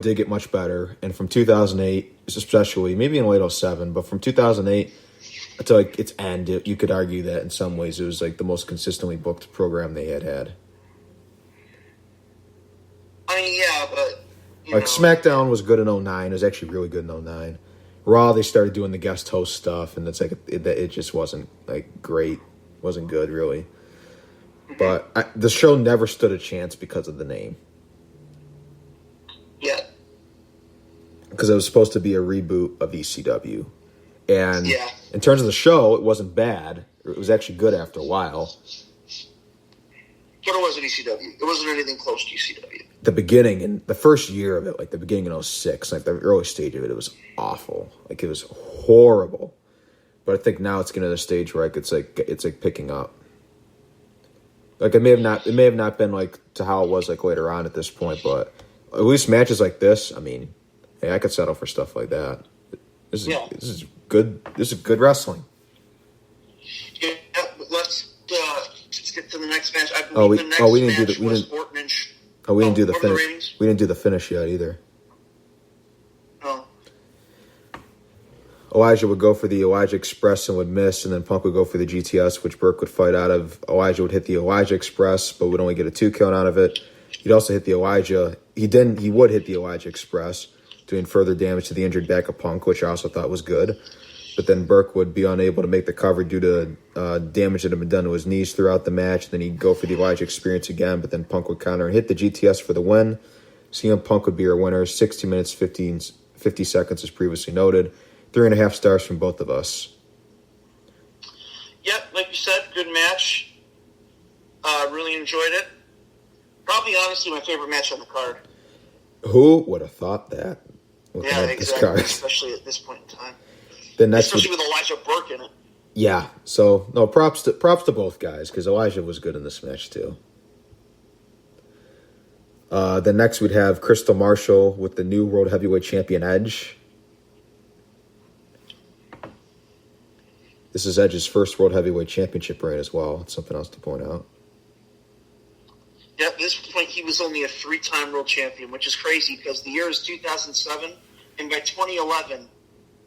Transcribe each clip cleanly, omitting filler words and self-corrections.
did get much better, and from 2008, especially, maybe in late '07, but from 2008 to like its end, you could argue that in some ways it was like the most consistently booked program they had. I mean, yeah, but like SmackDown was good in '09. It was actually really good in '09. Raw, they started doing the guest host stuff, and it's like it just wasn't like great, wasn't good really. But the show never stood a chance because of the name. Yeah. Because it was supposed to be a reboot of ECW. And in terms of the show, it wasn't bad. It was actually good after a while. But it wasn't ECW. It wasn't anything close to ECW. The beginning, and the first year of it, like the beginning in '06, like the early stage of it, it was awful. Like it was horrible. But I think now it's getting to the stage where it's like picking up. Like it may have not been like to how it was like later on at this point, but at least matches like this, I mean, hey, I could settle for stuff like that. This is good. This is good wrestling. Yeah, let's get to the next match. I believe the next match was Orton and we didn't do the finish. We didn't do the finish yet either. Oh. Elijah would go for the Elijah Express and would miss, and then Punk would go for the GTS, which Burke would fight out of. Elijah would hit the Elijah Express, but would only get a 2 count out of it. He'd also hit the Elijah. He would hit the Elijah Express, doing further damage to the injured back of Punk, which I also thought was good. But then Burke would be unable to make the cover due to damage that had been done to his knees throughout the match. Then he'd go for the Elijah Experience again, but then Punk would counter and hit the GTS for the win. CM Punk would be our winner, 60 minutes, 50 seconds as previously noted. 3.5 stars from both of us. Yep, like you said, good match. Really enjoyed it. Probably, honestly, my favorite match on the card. Who would have thought that? Yeah, exactly. Especially at this point in time. Especially with Elijah Burke in it. Yeah. So no, props to both guys because Elijah was good in this match too. Then next we'd have Crystal Marshall with the new World Heavyweight Champion Edge. This is Edge's first World Heavyweight Championship reign as well. It's something else to point out. Yeah, at this point he was only a 3-time world champion, which is crazy because the year is 2007, and by 2011...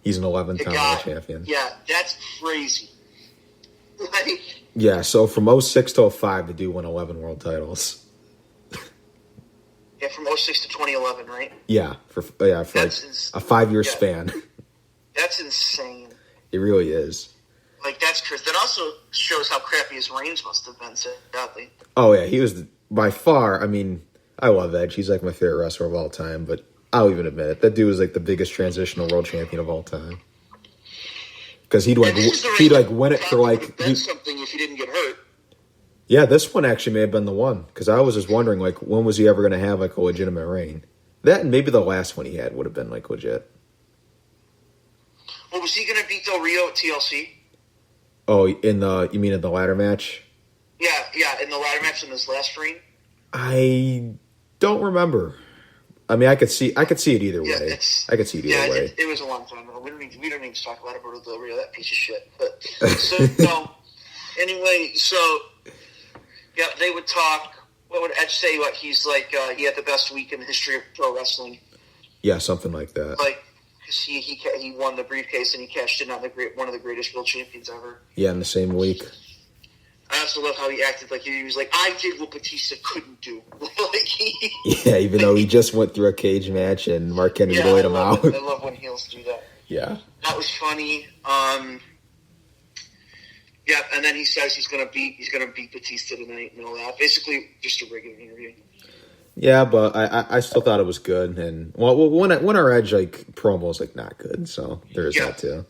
He's an 11-time world champion. Yeah, that's crazy. Yeah, so from 06 to 05, the dude won 11 world titles. Yeah, from 06 to 2011, right? Yeah, for like a 5-year span. That's insane. It really is. Like, that's crazy. That also shows how crappy his reigns must have been, sadly. Oh, yeah, he was, by far, I mean, I love Edge. He's like my favorite wrestler of all time, but I'll even admit it. That dude was like the biggest transitional world champion of all time. Because he'd win it for like something if he didn't get hurt. Yeah, this one actually may have been the one because I was just wondering like when was he ever going to have like a legitimate reign? That and maybe the last one he had would have been like legit. Well, was he going to beat Del Rio at TLC? Oh, you mean in the ladder match? Yeah, in the ladder match in his last reign. I don't remember. I mean, I could see it either way. I could see it either way. It was a long time ago. We don't need to talk about Alberto Del Rio, that piece of shit. But so no. Anyway, so yeah, they would talk. What would Edge say? What he's like? He had the best week in the history of pro wrestling. Yeah, something like that. Like because he won the briefcase and he cashed in on one of the greatest world champions ever. Yeah, in the same week. I also love how he acted like he was like, I did what Batista couldn't do. Yeah, even though he just went through a cage match and Mark Henry laid him out. I love when heels do that. Yeah. That was funny. Yeah, and then he says he's gonna beat Batista tonight and all that. Basically, just a regular interview. Yeah, but I still thought it was good. And when our Edge like promo was like not good, so there is that too.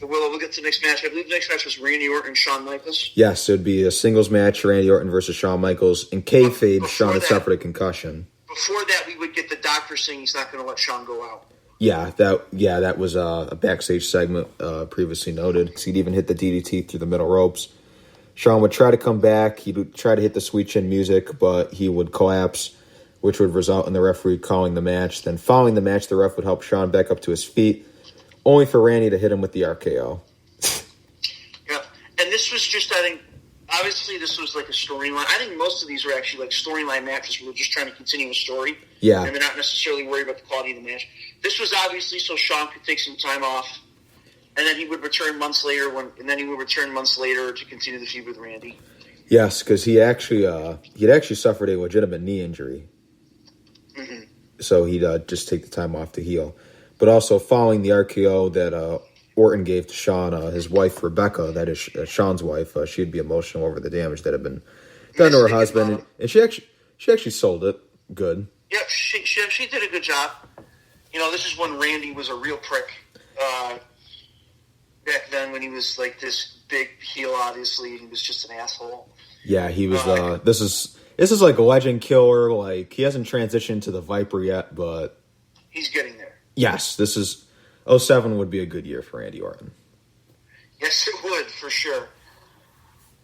We'll get to the next match. I believe the next match was Randy Orton and Shawn Michaels. Yes, it would be a singles match, Randy Orton versus Shawn Michaels. In kayfabe, Shawn had suffered a concussion. Before that, we would get the doctor saying he's not going to let Shawn go out. Yeah, that was a backstage segment previously noted. He'd even hit the DDT through the middle ropes. Shawn would try to come back. He would try to hit the Sweet Chin Music, but he would collapse, which would result in the referee calling the match. Then following the match, the ref would help Shawn back up to his feet, only for Randy to hit him with the RKO. Yeah, and this was just, I think, obviously this was like a storyline. I think most of these are actually like storyline matches where they're just trying to continue a story. Yeah. And they're not necessarily worried about the quality of the match. This was obviously so Shawn could take some time off, and then he would return months later to continue the feud with Randy. Yes, because he'd actually suffered a legitimate knee injury. Mm-hmm. So he'd just take the time off to heal. But also following the RKO that Orton gave to Shawn, his wife Rebecca, that is Shawn's wife, she'd be emotional over the damage that had been done to her husband, and she actually sold it good. Yep, she did a good job. You know, this is when Randy was a real prick. Back then, when he was like this big heel, obviously, he was just an asshole. Yeah, he was. This is like a legend killer. Like, he hasn't transitioned to the Viper yet, but he's getting there. Yes, this is 2007 would be a good year for Randy Orton. Yes, it would, for sure.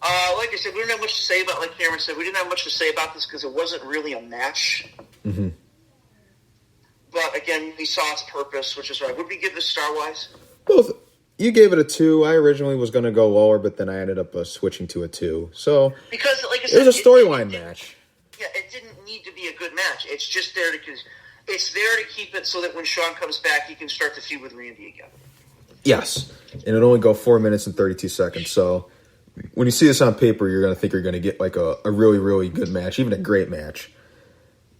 Like I said, we didn't have much to say about, like Cameron said, we didn't have much to say about this because it wasn't really a match. Mm-hmm. But again, we saw its purpose, which is right. Would we give this star-wise? Both. You gave it a 2. I originally was going to go lower, but then I ended up switching to a 2. So because, like I said, it was a storyline match. Yeah, it didn't need to be a good match. It's just there to keep it so that when Shawn comes back, he can start the feud with Randy again. Yes, and it only go 4 minutes and 32 seconds. So when you see this on paper, you're going to think you're going to get like a really, really good match, even a great match.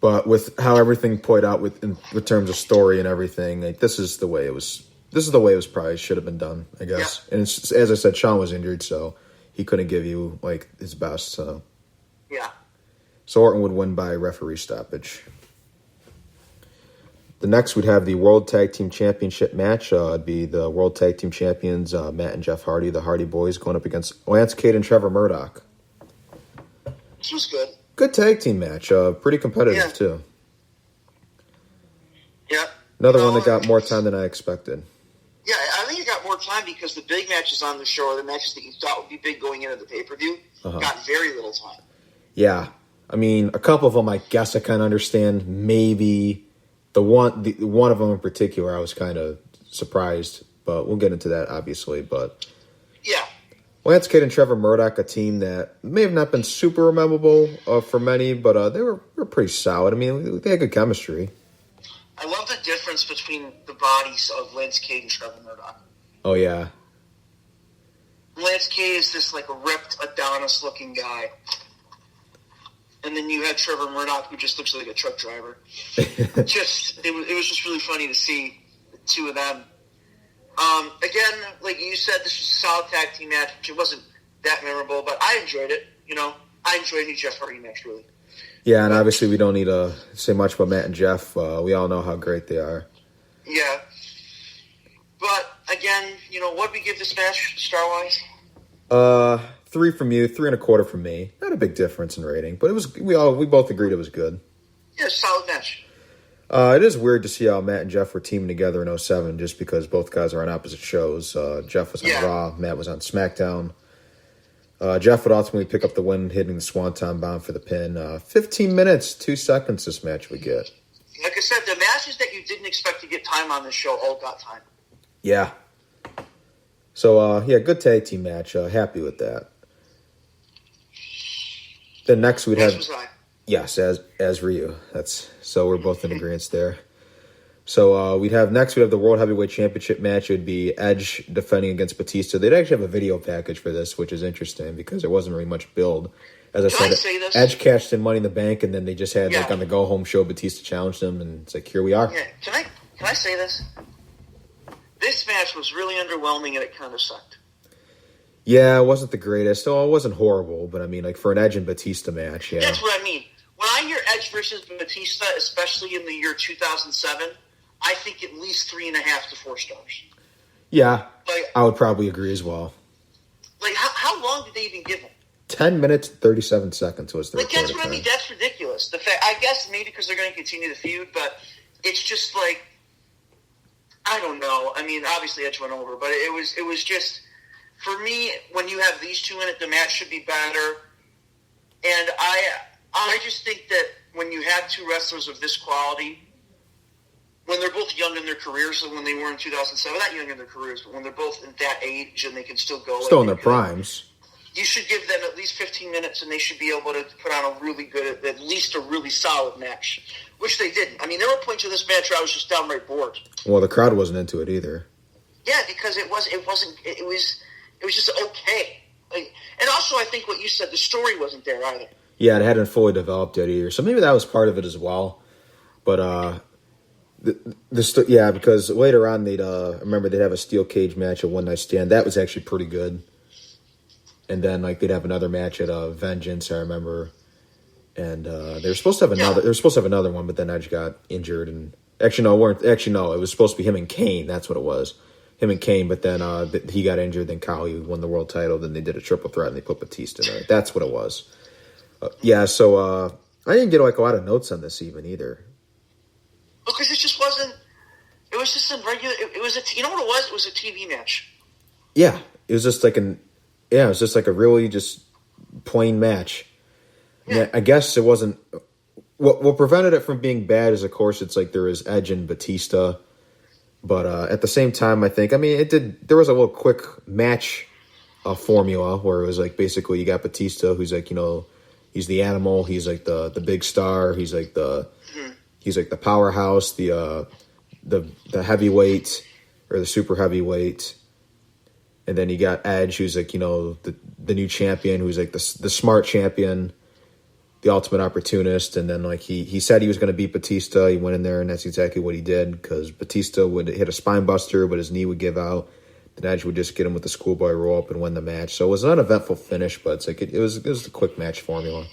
But with how everything played out with terms of story and everything, like this is the way it was. This is the way it was probably should have been done, I guess. Yeah. And it's, as I said, Shawn was injured, so he couldn't give you like his best. So yeah. So Orton would win by referee stoppage. The next we'd have the World Tag Team Championship match. It'd be the World Tag Team Champions, Matt and Jeff Hardy, the Hardy Boys, going up against Lance Cade and Trevor Murdoch. This was good. Good tag team match. Pretty competitive, too. Yeah. Another one that got more time than I expected. Yeah, I think it got more time because the big matches on the show, or the matches that you thought would be big going into the pay-per-view, got very little time. Yeah. I mean, a couple of them I guess I kind of understand. Maybe the one of them in particular I was kind of surprised, but we'll get into that, obviously. But yeah. Lance Cade and Trevor Murdoch, a team that may have not been super memorable for many, but they were pretty solid. I mean, they had good chemistry. I love the difference between the bodies of Lance Cade and Trevor Murdoch. Oh, yeah. Lance Cade is this, like, a ripped Adonis-looking guy. And then you have Trevor Murdoch, who just looks like a truck driver. It was just really funny to see the two of them. Again, like you said, this was a solid tag team match. It wasn't that memorable, but I enjoyed it. You know, I enjoyed the Jeff Hardy match, really. Yeah, and obviously we don't need to say much about Matt and Jeff. We all know how great they are. Yeah. But, again, you know, what did we give this match, star-wise? 3 from you, 3.25 from me. Not a big difference in rating, but it was. We both agreed it was good. Yeah, solid match. It is weird to see how Matt and Jeff were teaming together in 2007, just because both guys are on opposite shows. Jeff was on Raw, Matt was on SmackDown. Jeff would ultimately pick up the win, hitting the Swanton Bomb for the pin. 15 minutes, 2 seconds this match would get. Like I said, the matches that you didn't expect to get time on this show all got time. Yeah. So, good tag team match. Happy with that. Then next we'd have... was I. Yes, as Ryu. So we're both in agreement there. So we'd have the World Heavyweight Championship match. It would be Edge defending against Batista. They'd actually have a video package for this, which is interesting because there wasn't really much build. As I said, Edge cashed in Money in the Bank, and then they just had like on the go home show, Batista challenged him, and it's like, here we are. Yeah. Can I say this? This match was really underwhelming, and it kind of sucked. Yeah, it wasn't the greatest. Oh, it wasn't horrible, but I mean, like for an Edge and Batista match, yeah. That's what I mean. When I hear Edge versus Batista, especially in the year 2007, I think at least 3.5 to 4 stars. Yeah, I would probably agree as well. Like, how long did they even give him? 10 minutes, 37 seconds was the recorded time. That's what I mean. That's ridiculous. The fact, I guess maybe because they're going to continue the feud, but it's just like, I don't know. I mean, obviously Edge went over, but it was just, for me, when you have these two in it, the match should be better. And I just think that when you have two wrestlers of this quality, when they're both young in their careers, and when they were in 2007, not young in their careers, but when they're both in that age and they can still go. Still in their primes. you should give them at least 15 minutes, and they should be able to put on a really good, at least a really solid match, which they didn't. I mean, there were points of this match where I was just downright bored. Well, the crowd wasn't into it either. Yeah, because it was just okay. Like, and also, I think what you said, the story wasn't there either. Yeah, it hadn't fully developed yet either, so maybe that was part of it as well. But because later on they'd remember they'd have a steel cage match at One Night Stand. That was actually pretty good. And then like they'd have another match at Vengeance, I remember. And they were supposed to have another. They were supposed to have another one, but then Edge got injured. And actually, no, weren't. Actually, no, it was supposed to be him and Kane. That's what it was, him and Kane. But then he got injured. Then Khali won the world title. Then they did a triple threat and they put Batista in there. That's what it was. So I didn't get like a lot of notes on this even either. Because it just wasn't. It was just a regular. It was you know what it was? It was a TV match. Yeah, it was just like it was just like a really just plain match. Yeah. I guess it wasn't. What prevented it from being bad is, of course, it's like there is Edge and Batista, but at the same time, I think it did. There was a little quick match formula where it was like basically you got Batista, who's like he's the animal, he's like the big star, he's like he's like the powerhouse, the heavyweight or the super heavyweight. And then you got Edge, who's like, the new champion, who's like the smart champion, the ultimate opportunist. And then like he said he was going to beat Batista. He went in there, and that's exactly what he did, because Batista would hit a spine buster, but his knee would give out. Then Edge would just get him with the schoolboy roll up and win the match. So it was an uneventful finish, but it's like it was a quick match formula.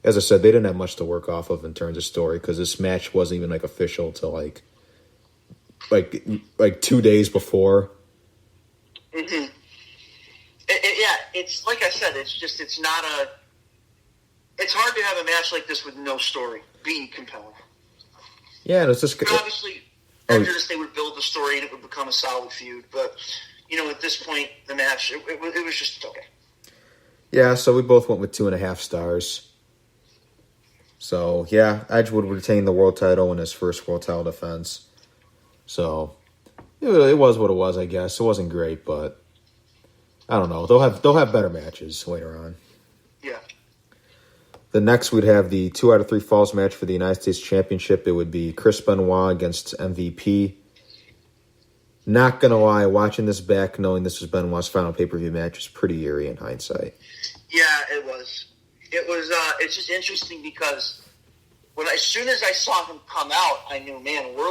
As I said, they didn't have much to work off of in terms of story, because this match wasn't even like official till like 2 days before. Mm-hmm. Yeah, it's like I said. It's not a. It's hard to have a match like this with no story being compelling. Yeah, and it's just obviously after this they would build the story and it would become a solid feud. But at this point, the match it was just okay. Yeah, so we both went with 2.5 stars. So yeah, Edge would retain the world title in his first world title defense. So. It was what it was, I guess. It wasn't great, but I don't know. They'll have better matches later on. Yeah. The next we'd have the 2 out of 3 falls match for the United States Championship. It would be Chris Benoit against MVP. Not gonna lie, watching this back, knowing this was Benoit's final pay-per-view match, was pretty eerie in hindsight. Yeah, it was. It was. It's just interesting because as soon as I saw him come out, I knew, man, we're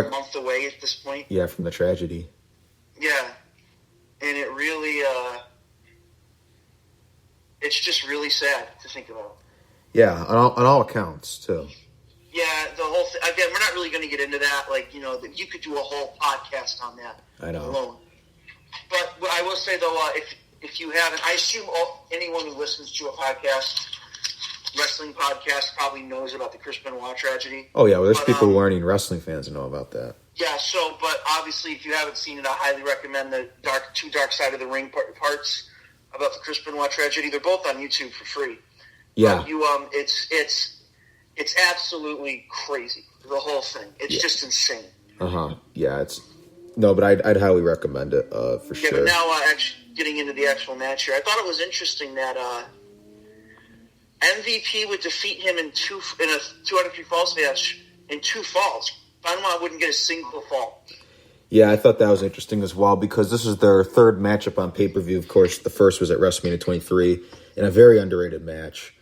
a month away at this point. Yeah, from the tragedy. Yeah. And it really, it's just really sad to think about. Yeah, on all accounts, too. Yeah, the whole thing. Again, we're not really going to get into that. You could do a whole podcast on that. I know. Alone. But I will say, though, if you haven't, I assume anyone who listens to a wrestling podcast probably knows about the Chris Benoit tragedy. Oh, yeah, well, there's people who aren't even wrestling fans who know about that. Yeah, but obviously if you haven't seen it, I highly recommend the two Dark Side of the Ring parts about the Chris Benoit tragedy. They're both on YouTube for free. Yeah. But it's absolutely crazy, the whole thing. It's just insane. Uh-huh. Yeah, but I'd highly recommend it for sure. Yeah, but now actually getting into the actual match here, I thought it was interesting that MVP would defeat him in a 2 out of 3 falls match in 2 falls. Benoit wouldn't get a single fall. Yeah, I thought that was interesting as well, because this is their third matchup on pay-per-view. Of course, the first was at WrestleMania 23 in a very underrated match.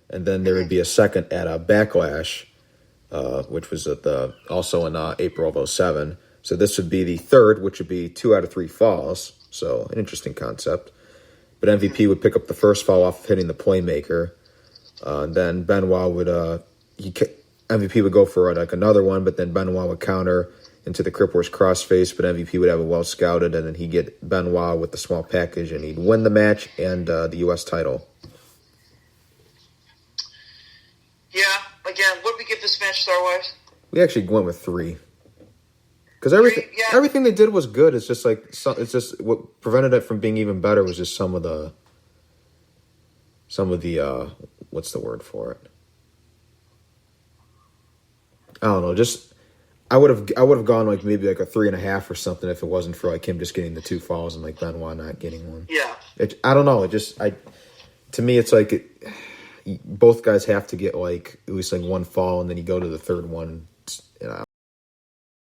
And then there would be a second at Backlash, which was also in April of 2007. So this would be the third, which would be 2 out of 3 falls. So an interesting concept. But MVP would pick up the first fall off of hitting the Playmaker. And then Benoit would MVP would go for another one, but then Benoit would counter into the Crippler's crossface, but MVP would have it well scouted, and then he'd get Benoit with the small package, and he'd win the match and the U.S. title. Yeah, again, what did we give this match star-wise? We actually went with 3. Because everything they did was good. It's just what prevented it from being even better was just some of the what's the word for it? I don't know. Just I would have gone maybe a 3.5 or something if it wasn't for him just getting the 2 falls and Benoit not getting one. Yeah. I don't know. To me, it's like both guys have to get like at least like one fall, and then you go to the third one.